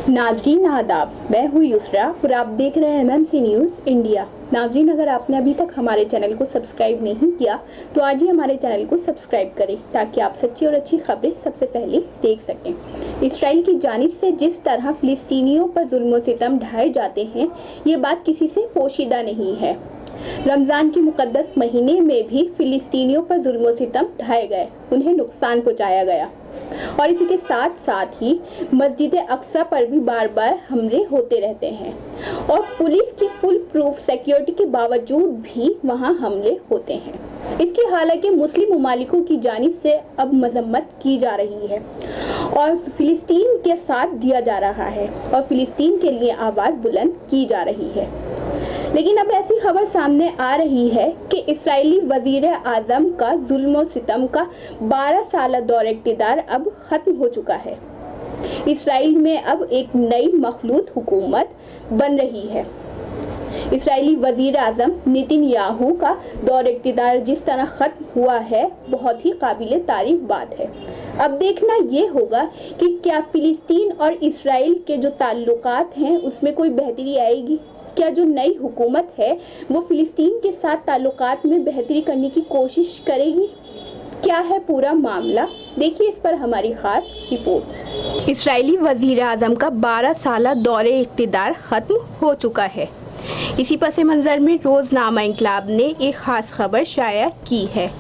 नाजरीन आदाब, मैं हूँ युसरा और आप देख रहे हैं MMC न्यूज़ इंडिया। नाजरीन, अगर आपने अभी तक हमारे चैनल को सब्सक्राइब नहीं किया तो आज ही हमारे चैनल को सब्सक्राइब करें ताकि आप सच्ची और अच्छी खबरें सबसे पहले देख सकें। इसराइल की जानिब से जिस तरह फ़िलिस्तीनियों पर जुल्म और सितम ढाए जाते हैं, ये बात किसी से पोशीदा नहीं है। रमज़ान के मुक़द्दस महीने में भी फ़िलिस्तीनियों पर जुल्म और सितम ढाए गए, उन्हें नुकसान पहुँचाया गया और इसी के साथ साथ ही मस्जिद अक्सा पर भी बार बार हमले होते रहते हैं और पुलिस की फुल प्रूफ सिक्योरिटी के बावजूद भी वहां हमले होते हैं। इसकी हालांकि मुस्लिम ममालिकों की जानिब से अब मजम्मत की जा रही है और फ़िलिस्तीन के साथ दिया जा रहा है और फ़िलिस्तीन के लिए आवाज़ बुलंद की जा रही है। लेकिन अब ऐसी खबर सामने आ रही है कि इस्राएली वज़ीर आज़म का जुल्म और सितम का 12 साल दौर इक़्तिदार अब ख़त्म हो चुका है। इसराइल में अब एक नई मखलूत हुकूमत बन रही है। इस्राएली वज़ीर आज़म नेतन्याहू का दौर इक़्तिदार जिस तरह ख़त्म हुआ है, बहुत ही काबिल तारीफ़ बात है। अब देखना ये होगा कि क्या फ़िलिस्तीन और इसराइल के जो ताल्लुकात हैं उसमें कोई बेहतरी आएगी। क्या जो नई हुकूमत है वो फ़िलिस्तीन के साथ ताल्लुकात में बेहतरी करने की कोशिश करेगी। क्या है पूरा मामला, देखिए इस पर हमारी ख़ास रिपोर्ट। इस्राएली वज़ीर आज़म का 12 साल दौरे इक़्तिदार ख़त्म हो चुका है। इसी पस मंज़र में रोज़नामा इंकलाब ने एक ख़ास खबर शाया की है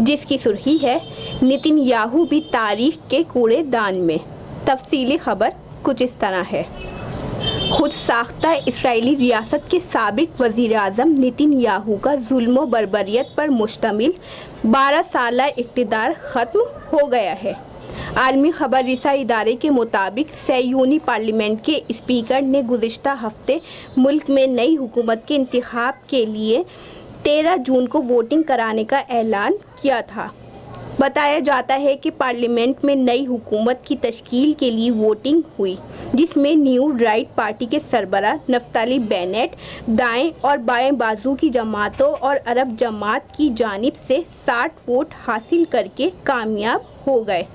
जिसकी सुर्खी है नेतन्याहू भी तारीख़ के कूड़ेदान में। तफसीली खबर कुछ इस तरह है। खुद साख्ता इस्राएली रियासत के साबिक वज़ीर आज़म नेतन्याहू का जुल्म व बर्बरियत पर मुश्तमिल 12 साल इक़्तिदार ख़त्म हो गया है। आलमी खबर रिसा इदारे के मुताबिक सयूनी पार्लियामेंट के स्पीकर ने गुज़िश्ता हफ्ते मुल्क में नई हुकूमत के इंतखाब के लिए 13 जून को वोटिंग कराने का ऐलान किया था। बताया जाता है कि पार्लियामेंट में नई हुकूमत की तश्कील के लिए वोटिंग हुई जिसमें न्यू राइट पार्टी के सरबराह नफ्ताली बेनेट दाएं और बाएं बाजू की जमातों और अरब जमात की जानिब से 60 वोट हासिल करके कामयाब हो गए।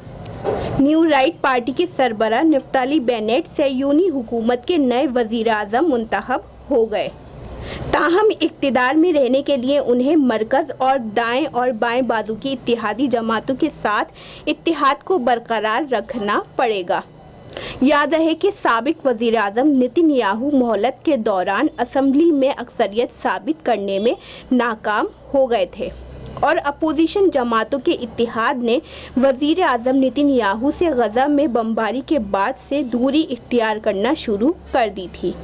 न्यू राइट पार्टी के सरबराह नफ्ताली बेनेट सयूनी हुकूमत के नए वज़ीर आज़म मुंतखब हो गए। ताहम इक़्तिदार में रहने के लिए उन्हें मरकज़ और दाएं और बाएं बाजू की इत्तेहादी जमातों के साथ इत्तेहाद को बरकरार रखना पड़ेगा। याद रहे कि साबिक वज़ीर आज़म नेतन्याहू मोहलत के दौरान असम्बली में अक्सरियत साबित करने में नाकाम हो गए थे और अपोजिशन जमातों के इत्तेहाद ने वज़ीर आज़म नेतन्याहू से गज़ा में बमबारी के बाद से दूरी इख्तियार करना शुरू कर दी थी।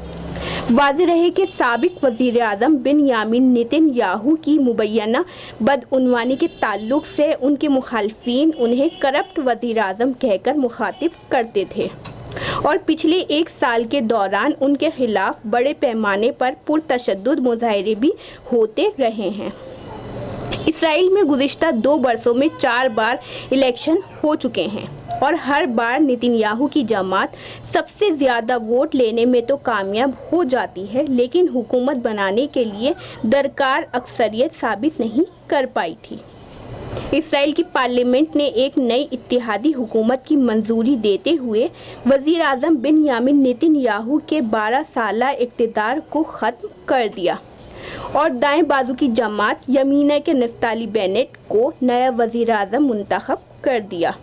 वाज़ेह रहे कि साबिक वज़ीर आज़म बिन्यामिन नेतन्याहू की मुबैना बदउनवानी के ताल्लुक़ से उनके मुखालफीन उन्हें करप्ट वज़ीर आज़म कहकर मुखातिब करते थे और पिछले एक साल के दौरान उनके ख़िलाफ़ बड़े पैमाने पर पुरतशद्दुद मुज़ाहरे भी होते रहे हैं। इसराइल में गुज़िश्ता 2 बरसों में 4 बार इलेक्शन हो चुके हैं और हर बार नेतन्याहू की जमात सबसे ज़्यादा वोट लेने में तो कामयाब हो जाती है, लेकिन हुकूमत बनाने के लिए दरकार अक्सरियत साबित नहीं कर पाई थी। इसराइल की पार्लियामेंट ने एक नई इत्तेहादी हुकूमत की मंजूरी देते हुए वज़ीर आज़म बिन्यामिन नेतन्याहू के 12 साल इक़्तिदार को ख़त्म कर दिया और दाएं बाजू की जमात यमीना के नफ्ताली बेनेट को नया वज़ीर आज़म मुंतखब कर दिया।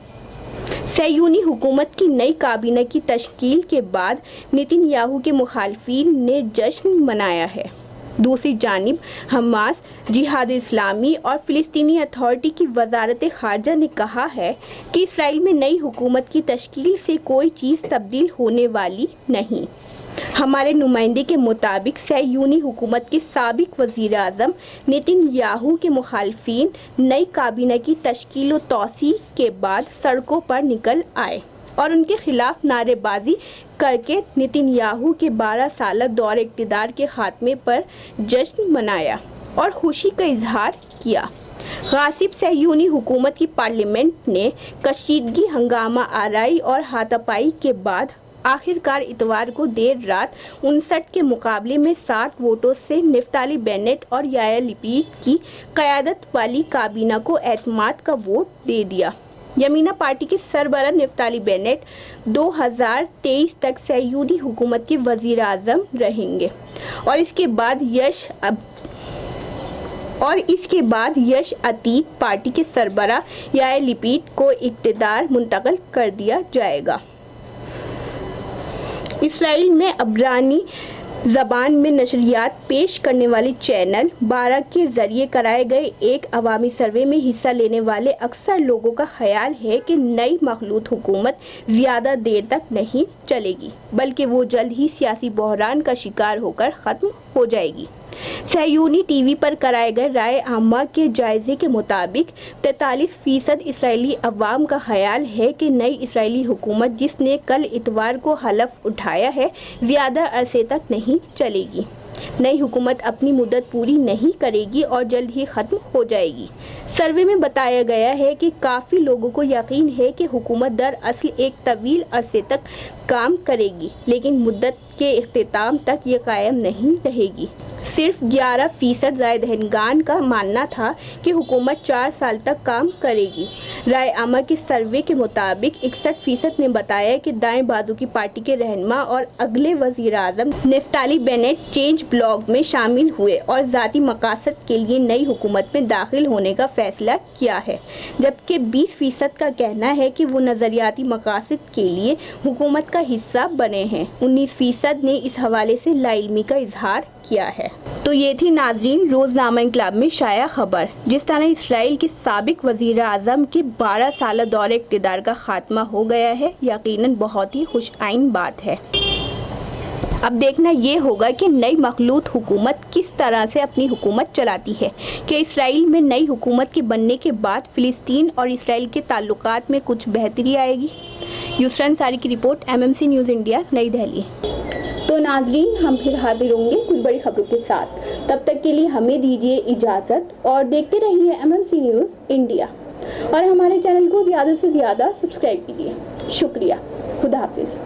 सयूनी हुकूमत की नई काबीना की तश्कील के बाद नेतन्याहू के मुखालफीन ने जश्न मनाया है। दूसरी जानिब हमास, जिहाद इस्लामी और फ़िलिस्तीनी अथॉरिटी की वज़ारत ख़ारजा ने कहा है कि इसराइल में नई हुकूमत की तश्कील से कोई चीज़ तब्दील होने वाली नहीं। हमारे नुमाइंदे के मुताबिक सयूनी हुकूमत के साबिक वज़ीर आज़म नेतन्याहू के मुखालफीन नई काबीना की तश्कील व तौसीक़ के बाद सड़कों पर निकल आए और उनके ख़िलाफ़ नारेबाजी करके नेतन्याहू के 12 साल दौर इक़्तिदार के ख़ात्मे पर जश्न मनाया और खुशी का इजहार किया। गासिब सयूनी हुकूमत की पार्लियामेंट ने कशीदगी, हंगामा आराई और हाथापाई के बाद आखिरकार इतवार को देर रात 59 के मुकाबले में 60 वोटों से नफ्ताली बेनेट और यायर लपिड की क़यादत वाली काबीना को एतमाद का वोट दे दिया। यमीना पार्टी के सरबराह नफ्ताली बेनेट 2023 तक सहयूनी हुकूमत के वज़ीर आज़म रहेंगे और इसके बाद यश अतीत पार्टी के सरबराह यार लिपिड को इक़्तिदार मुंतकिल कर दिया जाएगा। इसराइल में अब्रानी ज़बान में नशरियात पेश करने वाले चैनल 12 के ज़रिए कराए गए एक अवामी सर्वे में हिस्सा लेने वाले अक्सर लोगों का ख्याल है कि नई मखलूत हुकूमत ज़्यादा देर तक नहीं चलेगी, बल्कि वो जल्द ही सियासी बहरान का शिकार होकर ख़त्म हो जाएगी। सहयूनी टीवी पर कराए गए राय आमा के जायजे के मुताबिक 43% इसराइली अवाम का ख्याल है कि नई इसराइली हुकूमत जिसने कल इतवार को हलफ उठाया है ज़्यादा अरसे तक नहीं चलेगी। नई हुकूमत अपनी मुद्दत पूरी नहीं करेगी और जल्द ही ख़त्म हो जाएगी। सर्वे में बताया गया है कि काफ़ी लोगों को यकीन है कि हुकूमत दरअसल एक तवील अरसे तक काम करेगी, लेकिन मुद्दत के इख्तिताम तक ये कायम नहीं रहेगी। सिर्फ 11% राय दहनगान का मानना था कि हुकूमत 4 साल तक काम करेगी। राय आमा के सर्वे के मुताबिक 61% ने बताया कि दाएं बाजू की पार्टी के रहनुमा और अगले वज़ीर आज़म नफ्ताली बेनेट चेंज ब्लॉग में शामिल हुए और ज़ाती मकासद के लिए नई हुकूमत में दाखिल होने का फैसला किया है, जबकि 20% का कहना है कि वो नज़रियाती मकासद के लिए हुकूमत का हिस्सा बने हैं। 19% ने इस हवाले से लाइल्मी का इजहार किया है। तो ये थी नाजरीन रोज़नामा इंकलाब में शाया खबर। जिस तरह इसराइल के साबिक वज़ीर आज़म के 12 साल दौर इक़्तिदार का खात्मा हो गया है, यकीनन बहुत ही खुशआइन बात है। अब देखना ये होगा कि नई मखलूत हुकूमत किस तरह से अपनी हुकूमत चलाती है, कि इसराइल में नई हुकूमत के बनने के बाद फ़िलिस्तीन और इसराइल के ताल्लुकात में कुछ बेहतरी आएगी। यूसरा अंसारी की रिपोर्ट, MMC न्यूज़ इंडिया, नई दिल्ली। तो नाजरीन, हम फिर हाजिर होंगे कुछ बड़ी खबरों के साथ। तब तक के लिए हमें दीजिए इजाज़त और देखते रहिए MMC न्यूज़ इंडिया और हमारे चैनल को ज़्यादा से ज़्यादा सब्सक्राइब कीजिए। शुक्रिया। खुदा हाफिज़।